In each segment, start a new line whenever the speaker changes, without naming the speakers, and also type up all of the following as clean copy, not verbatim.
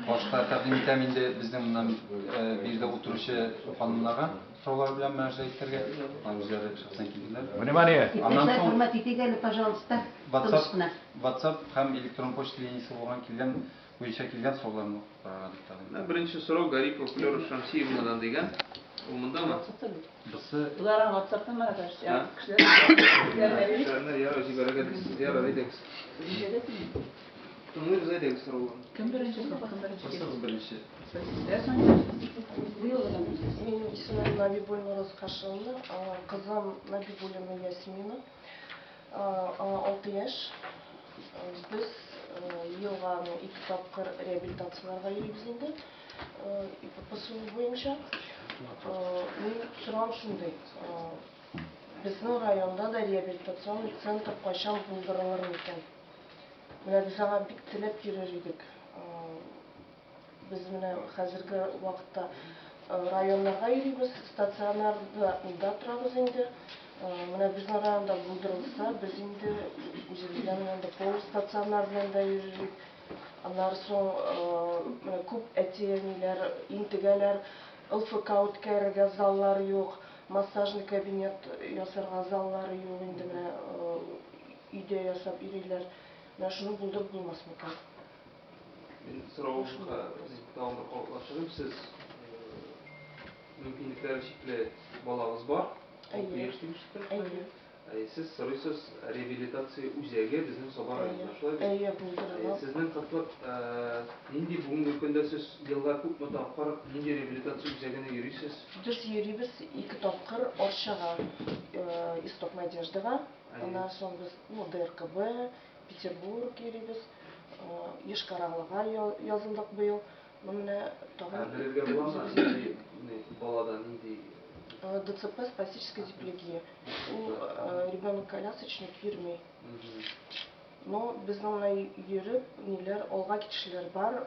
Башка тәкъдим итәм инде безнең моннан бирдә утыручы ханымнарга сораулар белән мөрәҗәгать итәргә. Үзләре шәхсән килделәр.
Внимание!
Пожалуйста,
WhatsApp һәм электрон почта линиясе булган буенча килгән сорауларны карарга дип тәкъдим.
Беренче сорау Гарипов Флёра Шамсиевнадан дигән. Ул мондамы?
Булар WhatsApp-та мәрәҗәгать итә.
Кешеләр Тыңлый без әйдәгез сорауларны.
Кем беренче?
Беренче.
Benim ismim Nabibul Rozkaşanlı. Kızım Nabibul'un Yasmina. 6 yaş. Biz yılga 2 тапкыр реабилитацияларга йөрибез инде. ИППСУ буенча. Мен сорам шундый. Безнең районда да реабилитацион центр кайчан булдырылыр микән? Менә без аңа бик теләп йөрер идек. Biz менә хәзерге вакытта районнарга йөрибез, стационарда торабыз инде. Менә безнең районда булдырылса, біз инде үзебездән инде полустационар белән дә йөрик. Аннан соң күп әтиәниләр, интегәләр, ЛФК үткәрергә заллар юк, массажный кабинет ясарга заллар юк инде менә өйдә ясап йөриләр. Менә шуны булдырып булмас микән?
Сорауга тагын калышырым. Сез мөмкинлекләре чикле балагыз бар. Сез сорыйсыз реабилитация үзәге безнең Сабан районында шулай. Сезнең кытлык нинди бүгенге көндә сез елга күпме тапкыр нинди реабилитация үзәгенә йөрисез?
Без йөрибез 2 тапкыр Орчага, Исток Надеждага. Аннан соң без ДРКБ, Петербург йөрибез. Ешкаралыга язылдык быел. Менә тагын
балада нинди
ДЦП спастическая диплегия. Ул ребенок-колясочник йөрми. Но безнең йөреп, ниләр алга китүчеләр бар,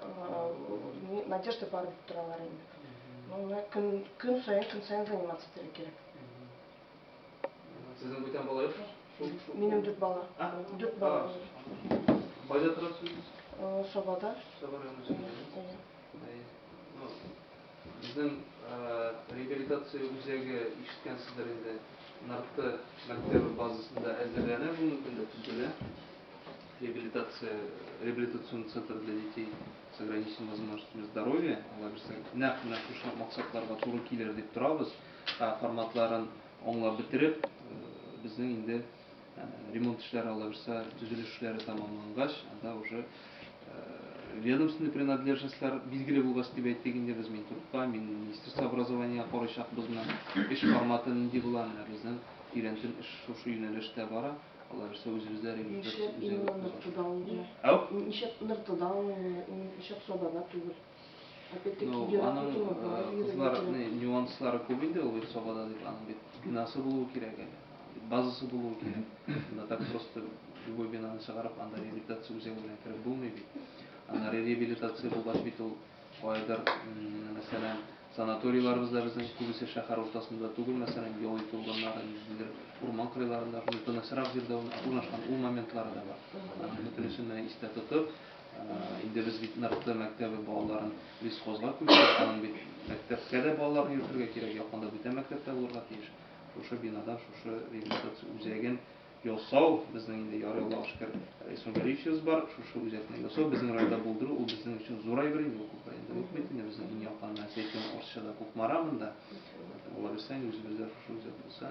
Надежда бар дип торалар инде. Менә көн саен занимация кирәк.
Сезнең бүтән бала юкмы?
Минем 4 бала. 4 бала.
Кайда торасыз?
Собада.
Безнең реабилитация үзәге ишеткәнсездер инде. Нарты мәктәбе базасында әзерләнә бүгенге көндә төзелә. Реабилитационный центр для детей с ограниченными возможностями здоровья. Нәкъ шушы максатларга туры килер дип торабыз. Форматларын аңлап бетереп, безнең инде ремонт эшләре алабызса, төзелеш эшләре тәмамлангач, анда уже ведомственный принадлежностьлар билгеле булгач дип әйттек инде без Минтуркка, Министерство образования карыйчакбыз менә эш форматы нинди була, безнең тирәнтен эш шушы юнәлештә бара. Алабызса үзебездә реабилитация нюанслары күп инде, ул Собада дип аның бит бинасы булу кирәк, базасы булу кирәк. Анда так просто любой бинаны чыгарып, анда реабилитация үзәге белән кереп булмый бит. Анда реабилитация булгач бит ул кайдыр, мәсәлән, санаторийларыбызда безнең күбесе шәһәр уртасында түгел, мәсәлән, ял итүлгәннәр, урман кырыйларында, тынычрак җирдә урнашкан ул моментлары да бар. Бөтенесен истә тотып, инде без бит Нарты мәктәбе балаларын лесхозга күчереп, аның бит мәктәпкә дә балаларны йөртергә кирәк, якында бүтән мәктәптә булырга тиеш. Шушы бинада шушы реабилитация үзәген ясау безнең инде ярый Аллашкар Исмәгыйлевич бар, шушы үзәкне ясау безнең районда булдыру, ул безнең өчен зур әйбер инде, күп инде безнең иң якын мәсәлән Орчада Кукмарамында. Алабызса үзебездә шушы үзәк булса,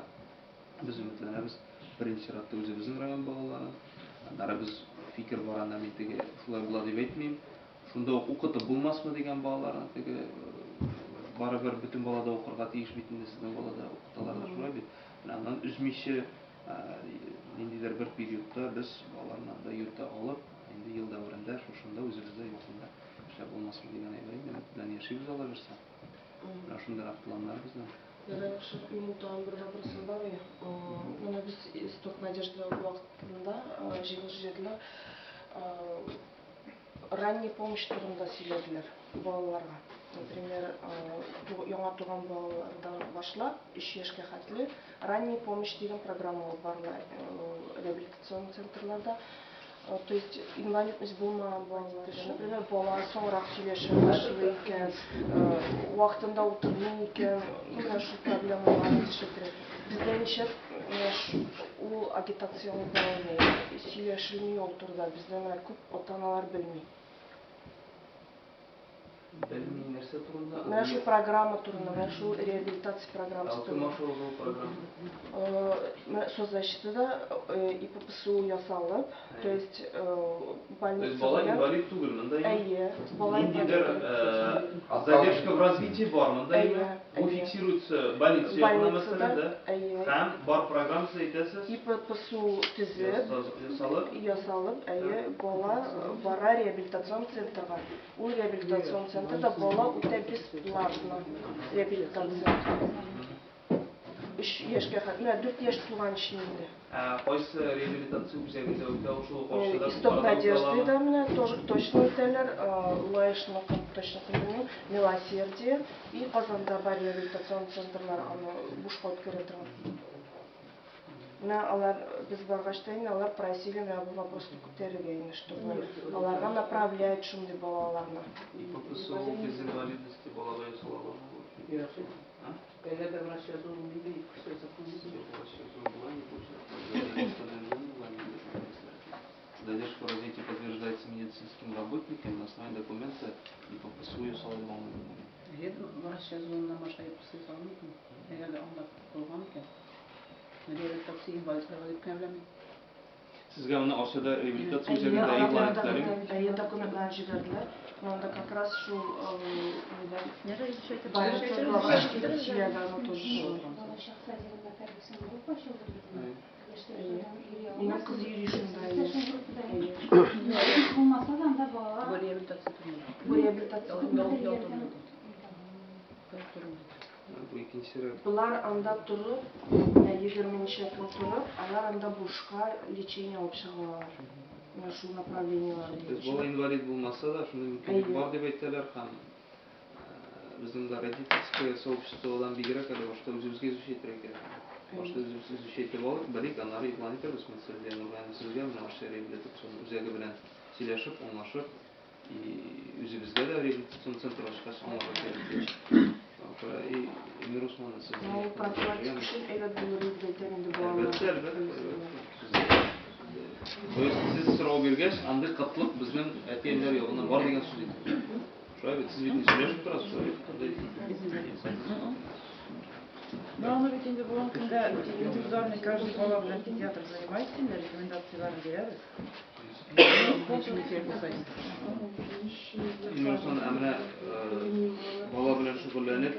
без өметләнәбез беренче чиратта үзебезнең район балаларын. Аннары без фикер бар анда мин теге шулай була дип әйтмим. Шунда укытып булмасмы дигән балаларны теге барыбер бөтен балада укырга тиеш бит инде сезнең балада укыталар шулай бит. Аннан үзмичә ниндидер бер периодта без балаларны да йөртә алып, инде ел дәврендә шушында үзебездә якында эшләп булмасмы дигән әйбер инде белән яшибез алабызса. Менә шундый планнар безнең.
Минутан бер вопросым бар иде. Менә без Исток Надежда вакытында җыелышлар ранний помощь турында сөйләделәр балаларга. Например, яңа туган балалардан башлап 3 яшькә хәтле ранний помощь дигән программа бар реабилитацион центрларда. То есть инвалидность булмаган балалар. Например, бала соңрак сөйләшә башлый икән, вакытында утырмый икән, менә шул проблемалар ишетелә. Бездә ничек ул агитацион баланы сөйләшелми ул турыда. Бездә менә күп ата-аналар белми.
Белмей нәрсә турында?
Менә шул программа турында, менә шул реабилитация программасы турында.
Шул программа.
Создащида ИППСУ ясалып, то есть больница
Бала инвалид түгел, монда
әйе, бала
ниндидер задержка в развитии бар, монда ул фиксируется больница мәсьәләдә һәм бар программасы әйтәсез.
ИППСУ төзеп, ясалып, әйе, бала бара реабилитацион центрга. Ул реабилитацион центрда бала үтә бесплатно реабилитация. 3 яшькә хәтле 4 яшь тулган өчен инде.
Кайсы реабилитация үзәгендә үтә ул каршыда?
Исток надежды да менә тоже точно үтәләр, Лаешно точно белмим, Милосердие и Казанда бар реабилитацион центрлар аны бушка үткәрә торган. Менә алар без баргач та инде алар просили менә бу вопросны күтәрергә инде, чтобы аларга направлять шундый балаларны.
ИППСУ без инвалидности балага ясалган.
Когда обращаются в мире, что это
Задержка в развитии подтверждается медицинским работником на основании документа ИППСУ ясалган.
Обращаются на машине психологии. Егерде анда булган икән. Реабилитация инвалидларга җиткәнләми.
Сезгә моны Асиядә реабилитация үзәгендә игълан
Әйе, документлар җибәрделәр. Монда как раз шул Минем кыз йөри шунда.
Бу реабилитация турында.
Бу реабилитация
бу икенче рәт.
Булар анда турып, 20 ничә көн турып, алар анда бушка лечение алып чыгалар. Менә шул направлениелар.
Бала инвалид булмаса да, шундый мөмкинлек бар дип әйтәләр һәм безнең дә родительское сообществодан бигрәк әле башта үзебезгә изучать итәргә. Башта үзебез изучать итеп алып, белик, аннары игълан итәрбез мәсьәләдә, нурган сезгә менә аша реабилитацион үзәге белән сөйләшеп, аңлашып, үзебезгә дә реабилитацион центр ачкач аңларга кирәк. И Эмир Усманов сезгә.
Ну, профилактика өчен әйбәт булыр дип әйтәм инде балалар.
Әлбәттә. То есть сез сорау биргәч, андый кытлык безнең әтиәннәр ягыннан бар дигән сүз итә. Шулай бит, сез бит не сөйләшеп торасыз,
Ну, ведь инде булган көндә индивидуальный каждый бала белән педиатр занимается, рекомендацияларын бирәбез.
Иннусон әмнә бала белән шөгыльләнеп,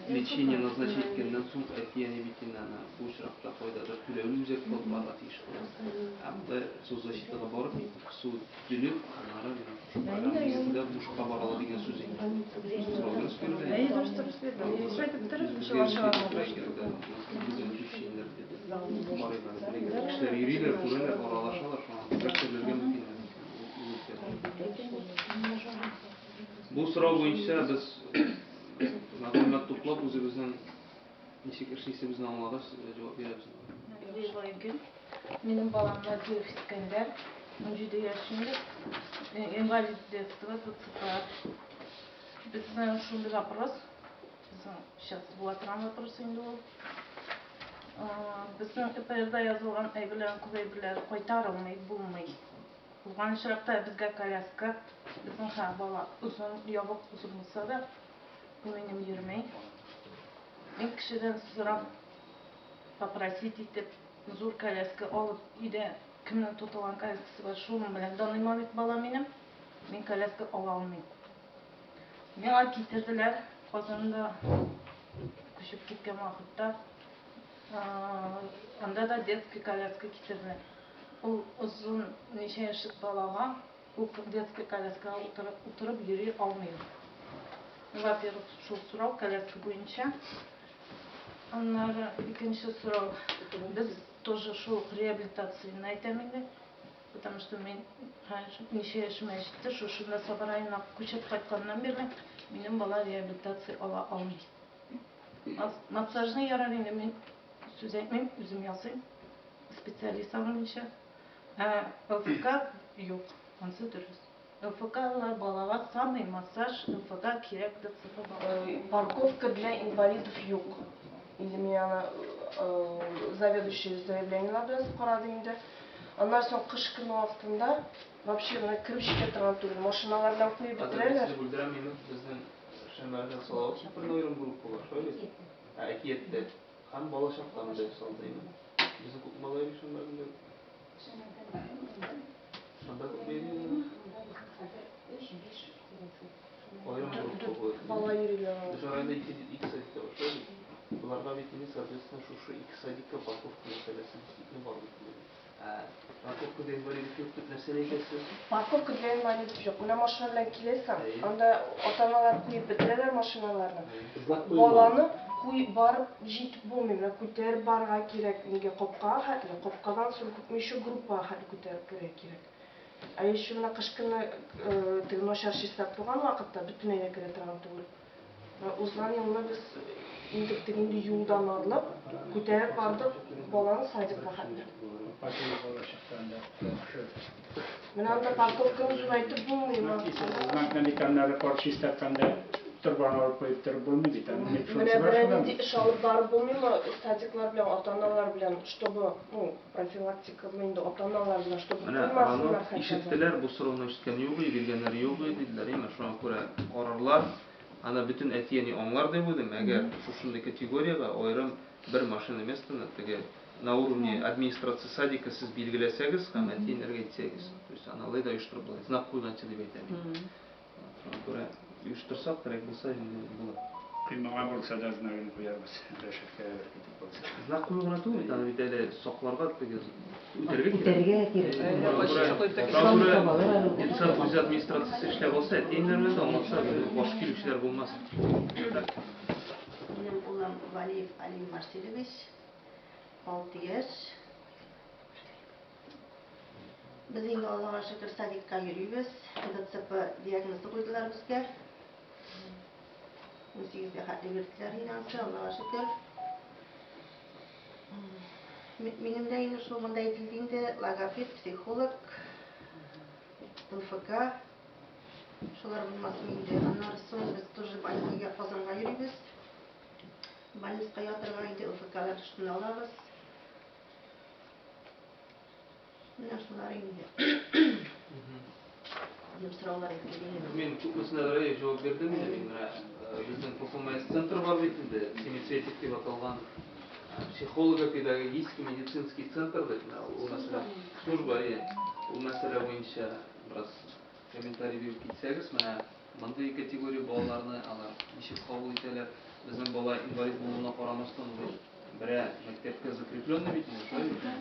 лечение назначить иткәннән соң әтиәне битеннән бу очракта кайдадыр түләүле үзәк булырга тиеш. Әмма соцзащитага барып, су түлеп, аннары программасында бушка барала дигән сүз әйтә. Бу сорау буенча без мәгълүмат туплап үзебезнең ничек эшлисебезне аңлагач җавап бирәбез.
Минем баламда дефискәндәр, 17 яшендә, инвалид детства, ДЦП. Безнең шундый вопрос, сейчас була торган вопрос инде ул. Безнең ИПРда язылган әйберләр, күбәйберләр кайтарылмый, булмый. Булган очракта безгә коляска, безнең бала узын, ябык узын булса да, минем йөрмәй. Мин кешедән сорап, попросить итеп, зур коляска алып, өйдә кемнең тотылган коляскасы бар, шуның белән даныйман бит бала минем. Мин коляска ала алмыйм. Миңа китерделәр, Казанда күчеп киткән вакытта, анда да детский коляска китерделәр. Ул узын ничә яшьлек балага ул детский коляскага утырып йөри алмый. Во-первых, шул сорау коляска буенча. Аннары икенче сорау. Без тоже шул реабилитацияны әйтәм инде. Потому что мин ничә яшемә җитте, шушында Сабыр районына күчеп кайтканнан бирле минем бала реабилитация ала алмый. Массажны ярар инде мин сүз әйтмим, үзем ясыйм. Специалист алмыйча. ЛФК Yok, ansı dürüst. ЛФК'lar балага самый массаж ЛФК кирәк дип сыгы
Парковка для инвалидов юк. Инде мен аны заведующий заявлениелар белән карады инде. Аннан соң кыш көне вакытында вообще мына кирип җитә торган түгел. Машиналар белән куеп бетерәләр.
Siz bildiremeyim, bizden Şemer'den salavat bir ayrım grubu var, şöyle. Ekiyette, hem bala şartlarını da saldayım. Bizim kutmaları Şemer'den de. Şanda kutmayı ayrım grubu var.
Бала йөриләр.
Dışarıda iki sayıkta var, şöyle. Bunlarga bittiğini, соответственно, şu iki sayıkta parkovka meselesi ne var bittiğini. Parkovka değil böyle bir yok, meseleyi kesiyorsun.
Парковка для инвалидов юк. Менә машина белән киләсең, анда ата-аналар куеп бетерәләр машиналарны. Баланы куеп барып җитеп булмый, менә күтәреп барырга кирәк. Нигә капкага хәтле, капкадан соң күпме еще группага хәтле күтәреп кирәк. Ә еще менә кыш көне теге начар чистап торган вакытта бөтенләй дә керә торган түгел. Узган елны без инде юлдан алып, күтәреп бардык баланы садикка хәтле. Менә анда парковканы зурайтып булмыймы?
Знакнамиканнары чистатканда торбаны алып коюп торып булмый бит.
Менә берәр эш алып барып булмыймы садиклар белән, ата-аналар белән, чтобы, профилактика инде ата-аналар белән, чтобы булмасыннар хәтта.
İşittiler, bu sorunu işitken yok idi, bilgenler yok idi dediler. Ama şu an göre kararlar, ana bütün etiyeni onlar da buydu. Eğer şuşunday kategoriyaya ayrım bir maşın emestini, на уровне администрации садика siz bilgileseniz, hem etyenlerge etseniz. То есть analayı da uyuşturulur. Znak koyulança da beytemiyor. Göre uyuştursak gerek bulsa bulur.
Кыймаган булса да знагын куярбыз. Решеткә кетип булса.
Znak koyuğuna tuğum, tane bir tane soklarga üterge İnsan bu administrasyası işler olsa etyenlerle de olmazsa boş kilişler bulmaz.
Benim oğlum Valiyev Ali Marseloviç, 6 yaş. Biz endi Allah'a şükür sadikka yürüyüz. DTP diagnozu koydular bizge. 18'de haddi verdiler inançlı Allah'a şükür. Benim de yine şu anda edildiğinde logoped, psikolog, ЛФК, şular bulmasın indi. Onlar sonra biz тоже больницага Казанга yürüyüz. Больницага yatırga indi ЛФК'lar üstüne alırız. Менә шулар инде. Сораулар әйткән.
Мен күпмесіне дәрәҗә җавап бердем инде. Безнең ПФМС центр бар бит инде. Семицветик дип аталган психолого-педагогический медицинский центр дип. Ул мәсьәлә служба ул мәсьәлә буенча бераз комментарий биреп китсәгез, менә мондый категория балаларны алар ничек кабул итәләр? Безнең бала инвалид булуына карамастан бере мәктәпкә закрепленный бит инде.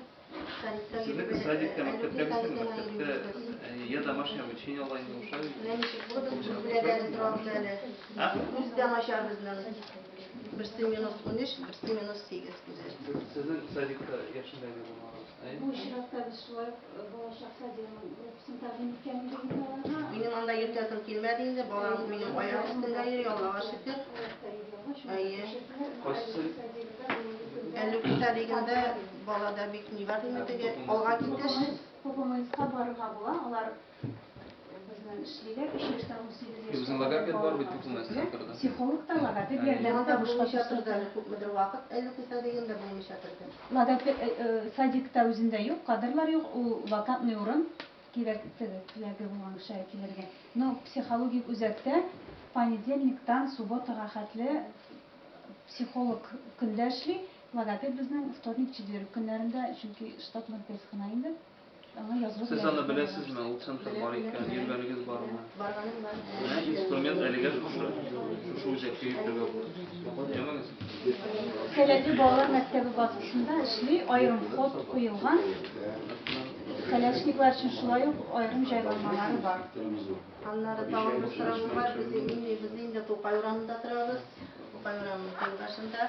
Садикта, мәктәптә мәктәптә я домашнее обучение алайын дип ушай.
Үз домашар безнең. Берсе минус 13, берсе минус 8 күзәр.
Сезнең садикта яшендәге булмагыз.
Bu şirkette biz şulay Boğaşak Sadiye'nin grupsunu takdim etkenliğinde
Benim anda yürütesim kilmedi indi. Balam benim ayak üstünde yürüyor Allah'a şükür. Ayı. 50 tarihinde balada bir kini var demedi. Olga gitmiş.
Popomuyuzga barıga bulan, onlar bizden işleyler, 3 yaştan 18
Bizning logoped var bit ПФМС центрда.
Psikolog da logoped yerden
Yanında
de
bulmuş
boşqa
yatırdı. Müdür vakit 50 tarihinde bulmuş yatırdı.
Logoped sadikta özünde yok, kadrlar yok, o vakantный урын кирәклеге булган шәкиләргә. Но психологик үзәктә понедельниктан субботага хәтле психолог көндә эшли, логопед безнең вторник, четверг көннәрендә, чөнки штат мәркәз гына инде. Аңа язылып.
Siz аны беләсезме? Ул центр бар икән, йөргәнегез бармы?
Барганым бар.
Менә инструмент әлегә шушы үзәккә йөртергә була. Ямагыз.
Сәләтле балалар мәктәбе базасында эшли, аерым ход куелган. Коляшниклар өчен шулай ук аерым җайланмалары бар.
Аннары тагын сорау бар. Biz инде Тукай урамында торабыз. Тукай урамының кыйгашында.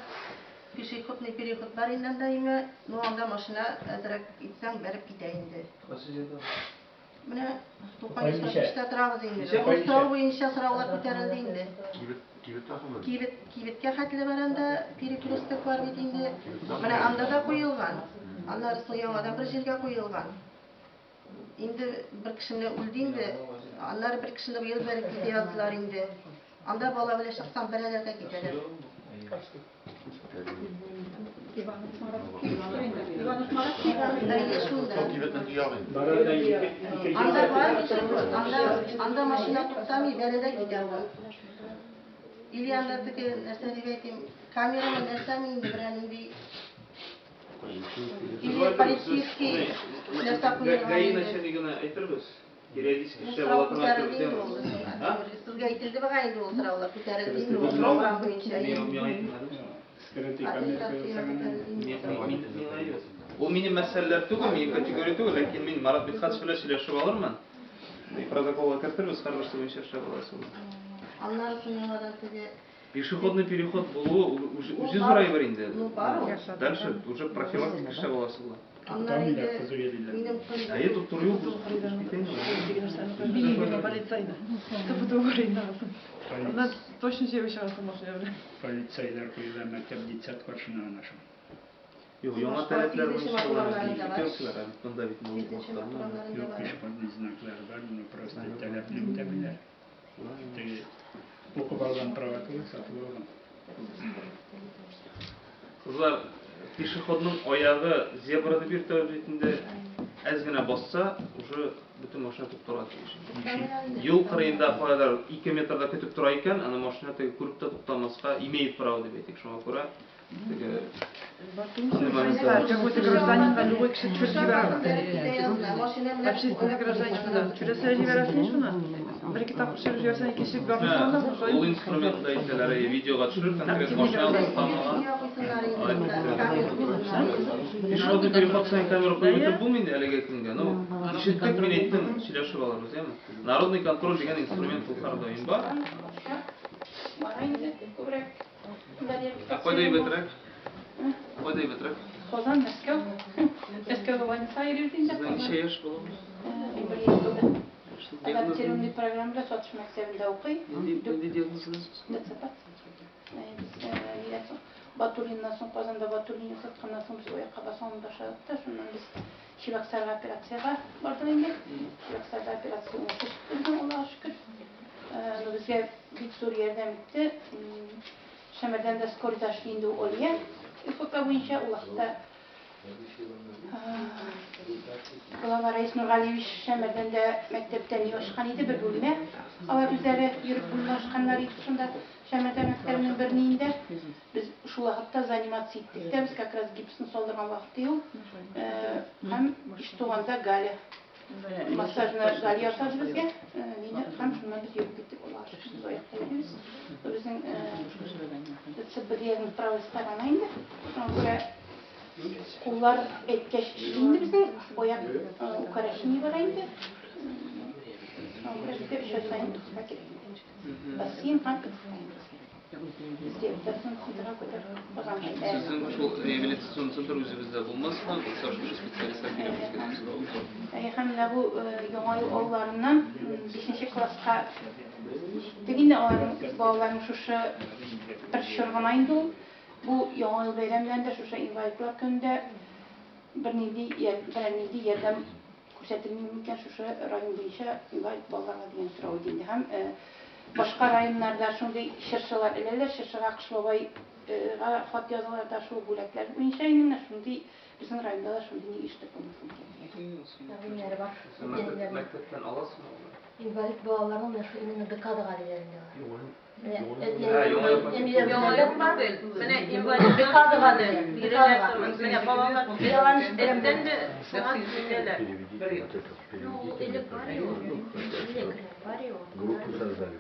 Пешеходный переход бар инде даими. Ну анда машина әзрәк итсәң бәреп китә инде. Менә Тукай эштә торабыз инде. Сорау буенча сораулар күтәрелде инде. Кибеткә хәтле бар анда перекресток бар бит инде. Менә анда да куелган. Аннары яңадан бер җиргә куелган. indi bir kişini öldü indi. Anlar bir kişini bu yıl verip yazdılar indi. Anda bala bile çıksam berelerge giderler. İvan Osmarak da yaşında.
Barada
Anda var, anda maşina tutsam berede giderler. İlyanlardaki nerseni verdim. Kameraman nersemi indi birenin bir или полицейский нәрсе
Гаи начальнигіне айтырбыз. Периодически işe балатына айтырбыз.
Сізге айтылды баға енді ол сұраулар көтерілді программа бойынша.
Ол менің мәселелер түгіл, менің категория түгіл, ләкин мен Марат Бекхатович біле сөйлесіп алырмын. Протоколға кіртірбіз, қарғышты бойынша іші баласы.
Анлар сыныңадан сізге
Пешеходный переход болуы уже зурай бар инде.
Ну, бар.
Дальше уже профилактика іше баласы болды.
Анлар енді
Әйе, тут тұру yok.
Полицейді. Тіпті говорить назым. Она точно жебе шығасы машина біле.
Полицейлер қойылған мектеп детсад қаршына нашым.
Yok, яңа таләпләр бойынша көтерсілер, бұнда бит
Yok, пешеходный знаклар бар, но просто таләпні үтәмелер. Оқып алған праватылы сатып алған.
Қызлар, пешеходның аяғы зебрады бір тәуретінде әзгіне басса, уже бүтін машина тұп тұрады. Yol қырайында қоядар 2 метрда көтіп тұра екен, ана машина көріпті тұқтамасқа имеет право деп етек. Шоңа көре,
Какой-то гражданин на любой кіші түрі жіберді. Общественный гражданин шуна. Түресі жібересін шуна. Бір-екі тақыр шырып жіберсен екінші барды сонда.
Ол инструментті айтелері видеоға түсіріп, конкрет машина тұқтамаға. Пешеходный переход сайын камера қойып өтіп бұл менде әлеге күнге. Шеттік мен еттім, сөйлесіп алармыз, емі? Народный контроль деген инструмент бұл қардайын ба? Қойдай бетірек? Қойдай бетірек?
Kozan Moskva. Moskva Buenos Aires'inde.
Sizden işe yaş bulamız?
Adaptörümlü programda satış mektebinde okuyup.
Ne diyorsunuz?
Baturin'den son Kazan'da Baturin'i satkandan sonra biz o yakada sonunda başladık da şundan biz Şivaksar'da operasyaya vardı indi. Şivaksar'da operasyonu seçtik Allah'a şükür. Bizge bir soru yerden bitti. Şemerden de skoridaşlı indi oluyor. Fakat bu inşa Allah'ta Kulağlar Reis Nurgaliyeviç Şemerden de mektepten yoşkan idi bir bölüme. Alar üzeri yürüp bulunlaşkanlar idi. Şunda Şemerden mektebinin birliğinde biz şu vakitte zanimatsi ettik de biz как раз gipsini soldurgan vakitte yok. Hem iş tuğanda gali massajına gali yapsadı bizge. Hem şundan biz yürüp gittik. Allah'a şükür biz oyakta ediyoruz. Bizim Sıbbıdiye'nin pravı starana indi. Ona göre kullar etkeş indi bizim oyak ukaraşını var indi. Ona göre bizde bir şey sayın tutma gerek. Basayım hangi
Sizin şu rehabilitasyon sentri üzerinizde bulmasın mı? Sarışmış spesialistler gelip
hem de bu yağ yollarından 5. klasqa Deginde onların bağlarının şuşa bir şırgınaydı. Bu yağ yıl bayramlarında şuşa invalidlar könde bir neydi yerden көрсетілмеймекен şuşa rayın boyunca invalid bağlarına degan so'rov deydi. Hem başka rayonlarda şunday şirşalar ilerler, şirşaga Qishlovoyga xat yazılarda şu bo'laklar boyunca yine şunday bizim rayonda da şunday iş yapılmasın.
Mektepten alasın mı?
İnvalid bağlarının mesulünün dekadaga dilerinde var.
Группу создали.